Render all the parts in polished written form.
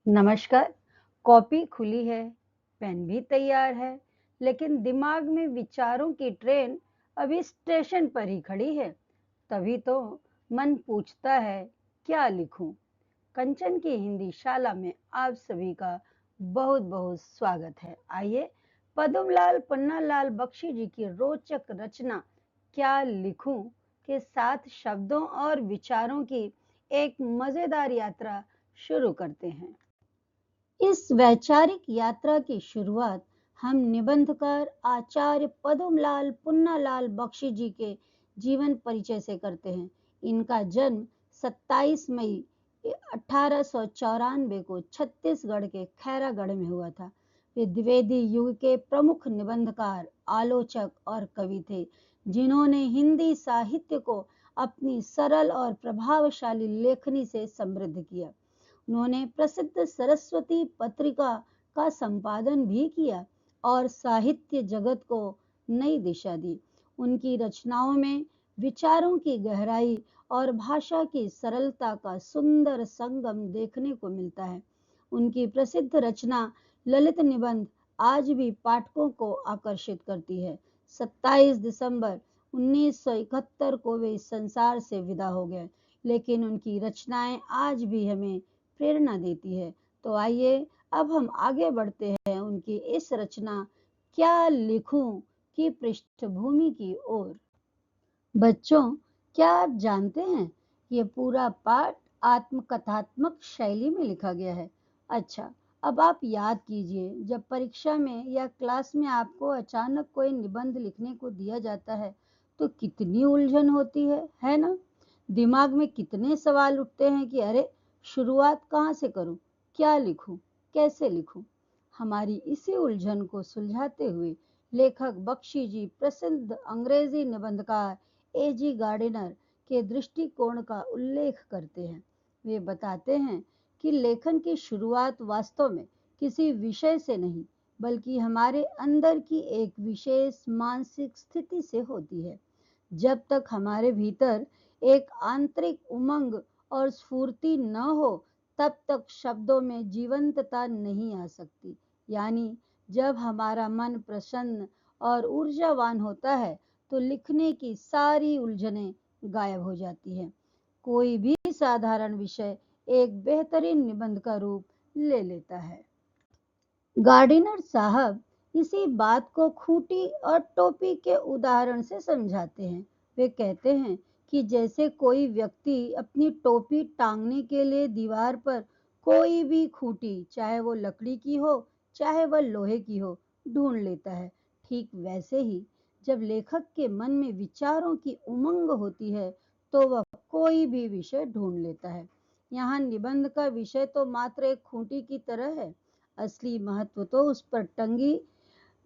नमस्कार। कॉपी खुली है, पेन भी तैयार है, लेकिन दिमाग में विचारों की ट्रेन अभी स्टेशन पर ही खड़ी है। तभी तो मन पूछता है, क्या लिखूं? कंचन की हिंदी शाला में आप सभी का बहुत बहुत स्वागत है। आइए पद्मलाल पन्नालाल बख्शी जी की रोचक रचना क्या लिखूं के साथ शब्दों और विचारों की एक मजेदार यात्रा शुरू करते हैं। इस वैचारिक यात्रा की शुरुआत हम निबंधकार आचार्य पद्मलाल पुन्नालाल बख्शी जी के जीवन परिचय से करते हैं। इनका जन्म 27 मई 1894 को छत्तीसगढ़ के खैरागढ़ में हुआ था। वे द्विवेदी युग के प्रमुख निबंधकार, आलोचक और कवि थे, जिन्होंने हिंदी साहित्य को अपनी सरल और प्रभावशाली लेखनी से समृद्ध किया। उन्होंने प्रसिद्ध सरस्वती पत्रिका का संपादन भी किया और साहित्य जगत को नई दिशा दी। उनकी रचनाओं में विचारों की गहराई और भाषा की सरलता का सुंदर संगम देखने को मिलता है। उनकी प्रसिद्ध रचना ललित निबंध आज भी पाठकों को आकर्षित करती है। 27 दिसंबर 1971 को वे इस संसार से विदा हो गए, लेकिन उनकी रचनाएं आज भी हमें प्रेरणा देती है। तो आइए अब हम आगे बढ़ते हैं उनकी इस रचना क्या लिखूं की पृष्ठभूमि की ओर। बच्चों, क्या आप जानते हैं ये पूरा पाठ आत्मकथात्मक शैली में लिखा गया है। अच्छा, अब आप याद कीजिए, जब परीक्षा में या क्लास में आपको अचानक कोई निबंध लिखने को दिया जाता है तो कितनी उलझन होती है ना? दिमाग में कितने सवाल उठते हैं कि अरे, शुरुआत कहाँ से करूं, क्या लिखूं, कैसे लिखूं? हमारी इसी उलझन को सुलझाते हुए लेखक बख्शी जी प्रसिद्ध अंग्रेजी निबंधकार एजी गार्डिनर के दृष्टिकोण का उल्लेख करते हैं। वे बताते हैं कि लेखन की शुरुआत वास्तव में किसी विषय से नहीं, बल्कि हमारे अंदर की एक विशेष मानसिक स्थिति से होती है। जब तक हमारे भीतर एक आंतरिक उमंग और स्फूर्ति न हो, तब तक शब्दों में जीवंतता नहीं आ सकती। यानी जब हमारा मन प्रसन्न और ऊर्जावान होता है तो लिखने की सारी उलझनें गायब हो जाती हैं। कोई भी साधारण विषय एक बेहतरीन निबंध का रूप ले लेता है। गार्डिनर साहब इसी बात को खूंटी और टोपी के उदाहरण से समझाते हैं। वे कहते हैं कि जैसे कोई व्यक्ति अपनी टोपी टांगने के लिए दीवार पर कोई भी खूंटी, चाहे वो लकड़ी की हो चाहे वह लोहे की हो, ढूंढ लेता है, ठीक वैसे ही जब लेखक के मन में विचारों की उमंग होती है तो वह कोई भी विषय ढूंढ लेता है। यहाँ निबंध का विषय तो मात्र एक खूंटी की तरह है, असली महत्व तो उस पर टंगी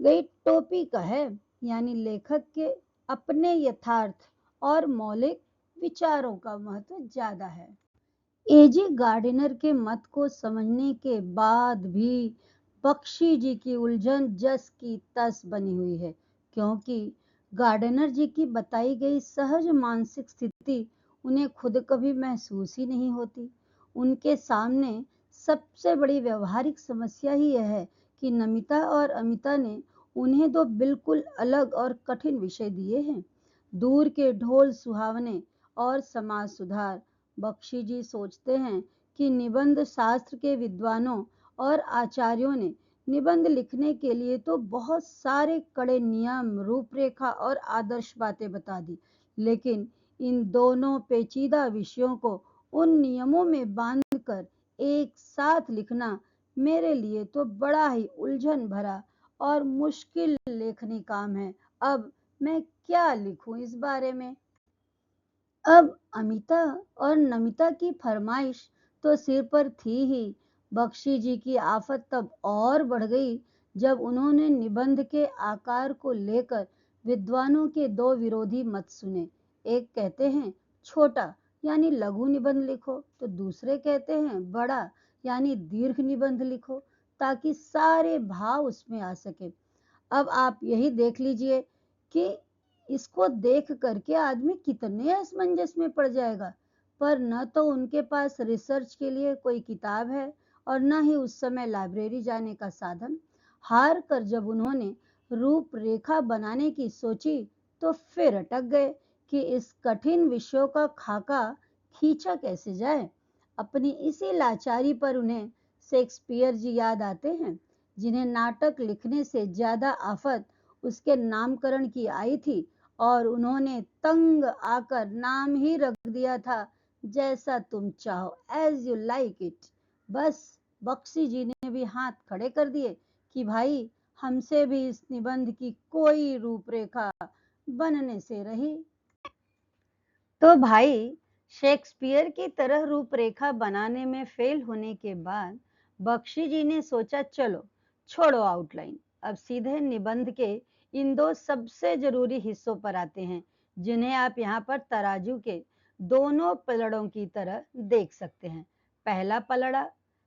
गई टोपी का है, यानी लेखक के अपने यथार्थ और मौलिक विचारों का महत्व ज्यादा है। एजी गार्डिनर के मत को समझने के बाद भी बख्शी जी की उलझन जस की तस बनी हुई है, क्योंकि गार्डिनर जी की बताई गई सहज मानसिक स्थिति उन्हें खुद कभी महसूस ही नहीं होती। उनके सामने सबसे बड़ी व्यवहारिक समस्या ही यह है कि नमिता और अमिता ने उन्हें दो बिल्कुल अलग और कठिन विषय दिए हैं, दूर के ढोल सुहावने और समाज सुधार। बख्शी जी सोचते हैं कि निबंध शास्त्र के विद्वानों और आचार्यों ने निबंध लिखने के लिए तो बहुत सारे कड़े नियम, रूपरेखा और आदर्श बातें बता दी, लेकिन इन दोनों पेचीदा विषयों को उन नियमों में बांधकर एक साथ लिखना मेरे लिए तो बड़ा ही उलझन भरा और मुश्किल लेखनी काम है। अब मैं क्या लिखूं इस बारे में? अब अमिता और नमिता की फरमाइश तो सिर पर थी ही। बख्शी जी की आफत तब और बढ़ गई जब उन्होंने निबंध के आकार को लेकर विद्वानों के दो विरोधी मत सुने। एक कहते हैं छोटा यानी लघु निबंध लिखो, तो दूसरे कहते हैं बड़ा यानी दीर्घ निबंध लिखो, ताकि सारे भाव उसमें आ सके। अब आप यही देख लीजिए कि इसको देख करके आदमी कितने असमंजस में पड़ जाएगा। पर न तो उनके पास रिसर्च के लिए कोई किताब है और न ही उस समय लाइब्रेरी जाने का साधन। हार कर जब उन्होंने रूपरेखा बनाने की सोची तो फिर अटक गए कि इस कठिन विषयों का खाका खींचा कैसे जाए। अपनी इसी लाचारी पर उन्हें शेक्सपियर जी याद आते हैं, जिन्हें नाटक लिखने से ज्यादा आफत उसके नामकरण की आई थी, और उन्होंने तंग आकर नाम ही रख दिया था, जैसा तुम चाहो, एज यू लाइक इट। बस बख्शी जी ने भी हाथ खड़े कर दिए कि भाई, हमसे भी इस निबंध की कोई रूपरेखा बनने से रही। तो भाई, शेक्सपियर की तरह रूपरेखा बनाने में फेल होने के बाद बख्शी जी ने सोचा, चलो छोड़ो आउटलाइन, अब सीधे निबंध के इन दो सबसे जरूरी हिस्सों पर आते हैं, जिन्हें आप यहाँ पर तराजू के दोनों पलड़ों की तरह देख सकते हैं। पहला पलड़ा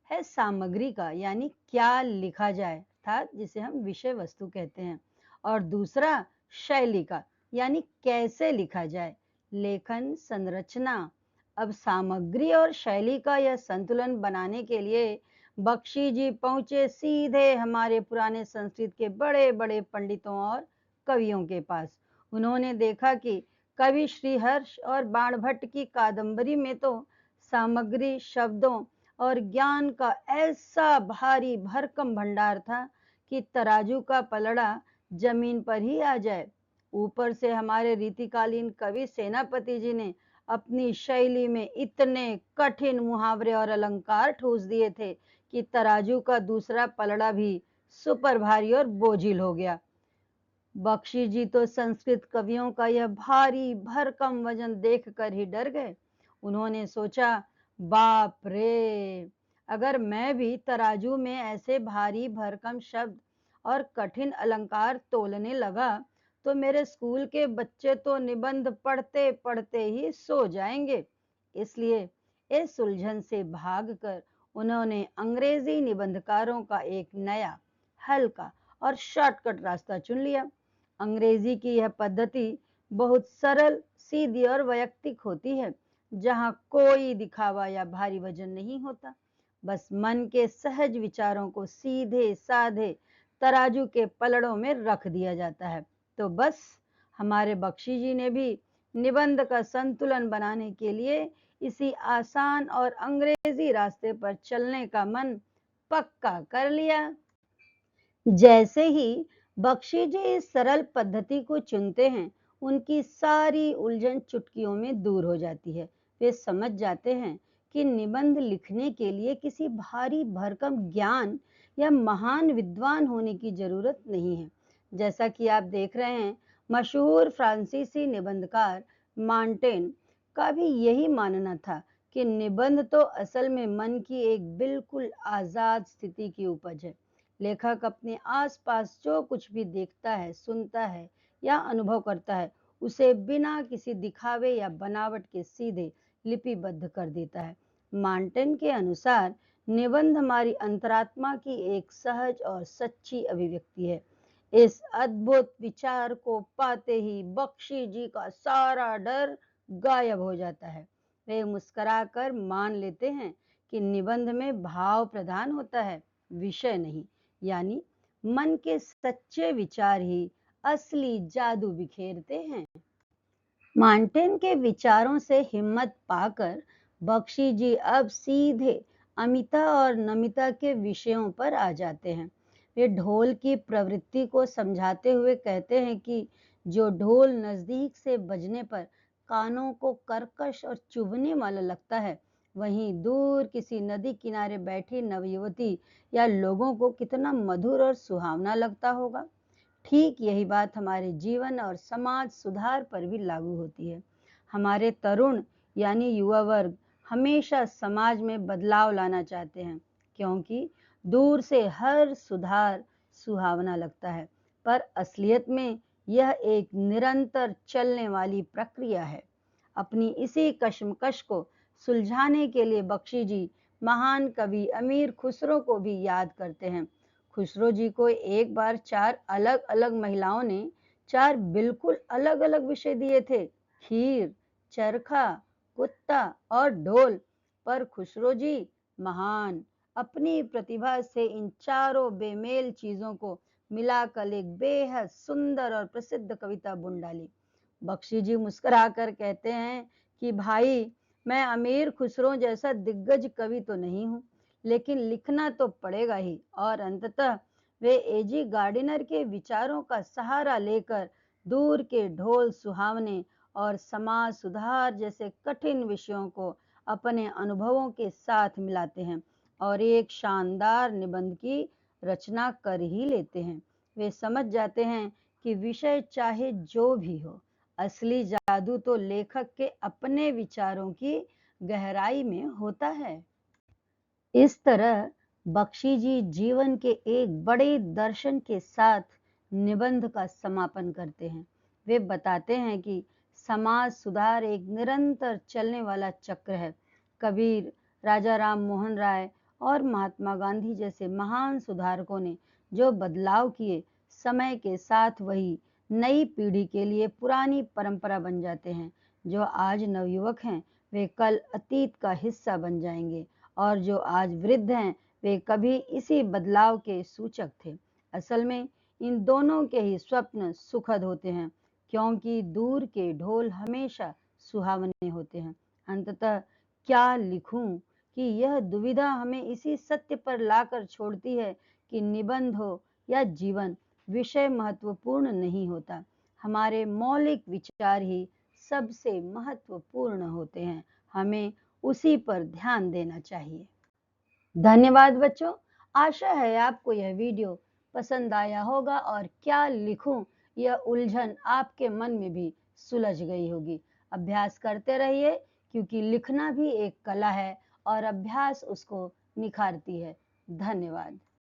है सामग्री का, यानी क्या लिखा जाए, अर्थात जिसे हम विषय वस्तु कहते हैं, और दूसरा शैली का, यानी कैसे लिखा जाए, लेखन संरचना। अब सामग्री और शैली का यह संतुलन बनाने के लिए बख्शी जी पहुंचे सीधे हमारे पुराने संस्कृत के बड़े बड़े पंडितों और कवियों के पास। उन्होंने देखा कि कवि श्रीहर्ष और बाणभट्ट की कादंबरी में तो सामग्री, शब्दों और ज्ञान का ऐसा भारी भरकम भंडार था कि तराजू का पलड़ा जमीन पर ही आ जाए। ऊपर से हमारे रीतिकालीन कवि सेनापति जी ने अपनी शैली में इतने कठिन मुहावरे और अलंकार ठूस दिए थे कि तराजू का दूसरा पलड़ा भी सुपर भारी और बोझिल हो गया। बख्शी जी तो संस्कृत कवियों का यह भारी भरकम वजन देखकर ही डर गए। उन्होंने सोचा, बाप रे, अगर मैं भी तराजू में ऐसे भारी भरकम शब्द और कठिन अलंकार तोलने लगा तो मेरे स्कूल के बच्चे तो निबंध पढ़ते पढ़ते ही सो जाएंगे। इसलिए इस उलझन से भागकर उन्होंने अंग्रेजी निबंधकारों का एक नया, हल्का और शॉर्टकट रास्ता चुन लिया। अंग्रेजी की यह पद्धति बहुत सरल, सीधी और वैयक्तिक होती है, जहां कोई दिखावा या भारी वजन नहीं होता। बस मन के सहज विचारों को सीधे साधे तराजू के पलड़ों में रख दिया जाता है। तो बस हमारे बख्शी जी ने भी निबंध का संतुलन बनाने के लिए इसी आसान और अंग्रेजी रास्ते पर चलने का मन पक्का कर लिया। जैसे ही बख्शी जी इस सरल पद्धति को चुनते हैं, उनकी सारी उलझन चुटकियों में दूर हो जाती है। वे समझ जाते हैं कि निबंध लिखने के लिए किसी भारी भरकम ज्ञान या महान विद्वान होने की जरूरत नहीं है। जैसा कि आप देख रहे हैं, मशहूर फ्रांसीसी निबंधकार मार्टेन का भी यही मानना था कि निबंध तो असल में मन की एक बिल्कुल आजाद स्थिति की उपज है। लेखक अपने आसपास जो कुछ भी देखता है, सुनता है या अनुभव करता है, उसे बिना किसी दिखावे या बनावट के सीधे लिपिबद्ध कर देता है। मार्टेन के अनुसार निबंध हमारी अंतरात्मा की एक सहज और सच्ची अभिव्यक्ति है। इस अद्भुत विचार को पाते ही बख्शी जी का सारा डर गायब हो जाता है। वे मुस्कुराकर मान लेते हैं कि निबंध में भाव प्रधान होता है, विषय नहीं। यानी मन के सच्चे विचार ही असली जादू बिखेरते हैं। मार्टेन के विचारों से हिम्मत पाकर बख्शी जी अब सीधे अमिता और नमिता के विषयों पर आ जाते हैं। वे ढोल की प्रवृत्ति को समझाते हुए कहते हैं कि जो ढोल नजदीक से बजने पर कानों को कर्कश और चुभने वाला लगता है, वहीं दूर किसी नदी किनारे बैठी नवयुवती या लोगों को कितना मधुर और सुहावना लगता होगा। ठीक यही बात हमारे जीवन और समाज सुधार पर भी लागू होती है। हमारे तरुण यानी युवा वर्ग हमेशा समाज में बदलाव लाना चाहते हैं, क्योंकि दूर से हर सुधार सुहावना लगता है, पर असलियत में यह एक निरंतर चलने वाली प्रक्रिया है। अपनी इसी कश्मकश को सुलझाने के लिए बख्शी जी महान कवि अमीर खुसरो को भी याद करते हैं। खुसरो जी को एक बार 4 अलग अलग महिलाओं ने 4 बिल्कुल अलग अलग विषय दिए थे, खीर, चरखा, कुत्ता और ढोल। पर खुसरो जी महान, अपनी प्रतिभा से इन चारों बेमेल चीजों को मिलाकर एक बेहद सुंदर और प्रसिद्ध कविता बुन डाली। बख्शी जी मुस्कुराकर कहते हैं कि भाई, मैं अमीर खुसरो जैसा दिग्गज कवि तो नहीं हूँ, लेकिन लिखना तो पड़ेगा ही। और अंततः वे एजी गार्डिनर के विचारों का सहारा लेकर दूर के ढोल सुहावने और समाज सुधार जैसे कठिन विषयों को अपने अनुभवों के साथ मिलाते हैं और एक शानदार निबंध की रचना कर ही लेते हैं। वे समझ जाते हैं कि विषय चाहे जो भी हो, असली जादू तो लेखक के अपने विचारों की गहराई में होता है। इस तरह बख्शी जी जीवन के एक बड़े दर्शन के साथ निबंध का समापन करते हैं। वे बताते हैं कि समाज सुधार एक निरंतर चलने वाला चक्र है। कबीर, राजा राम मोहन राय और महात्मा गांधी जैसे महान सुधारकों ने जो बदलाव किए, समय के साथ वही नई पीढ़ी के लिए पुरानी परंपरा बन जाते हैं। जो आज नवयुवक हैं, वे कल अतीत का हिस्सा बन जाएंगे, और जो आज वृद्ध हैं, वे कभी इसी बदलाव के सूचक थे। असल में इन दोनों के ही स्वप्न सुखद होते हैं, क्योंकि दूर के ढोल हमेशा सुहावने होते हैं। अंततः क्या लिखूं कि यह दुविधा हमें इसी सत्य पर लाकर छोड़ती है कि निबंध हो या जीवन, विषय महत्वपूर्ण नहीं होता। हमारे मौलिक विचार ही सबसे महत्वपूर्ण होते हैं। हमें उसी पर ध्यान देना चाहिए। धन्यवाद बच्चों। आशा है आपको यह वीडियो पसंद आया होगा और क्या लिखूं यह उलझन आपके मन में भी सुलझ गई होगी। अभ्यास करते रहिए, क्योंकि लिखना भी एक कला है और अभ्यास उसको निखारती है। धन्यवाद।